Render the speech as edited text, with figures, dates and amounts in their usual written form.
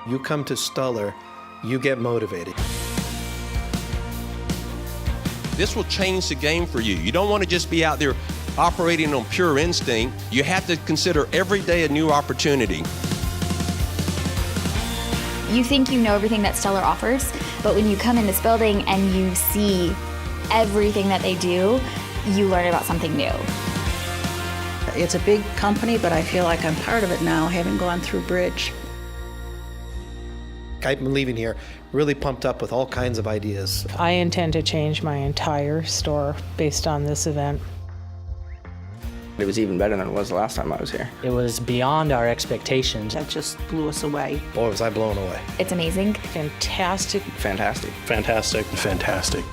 You come to Stuller, you get motivated. This will change the game for you. You don't want to just be out there operating on pure instinct. You have to consider every day a new opportunity. You think you know everything that Stuller offers, but when you come in this building and you see everything that they do, you learn about something new. It's a big company, but I feel like I'm part of it now, having gone through Bridge. I'm leaving here really pumped up with all kinds of ideas. I intend to change my entire store based on this event. It was even better than it was the last time I was here. It was beyond our expectations. That just blew us away. Boy, was I blown away. It's amazing. Fantastic. Fantastic. Fantastic. Fantastic.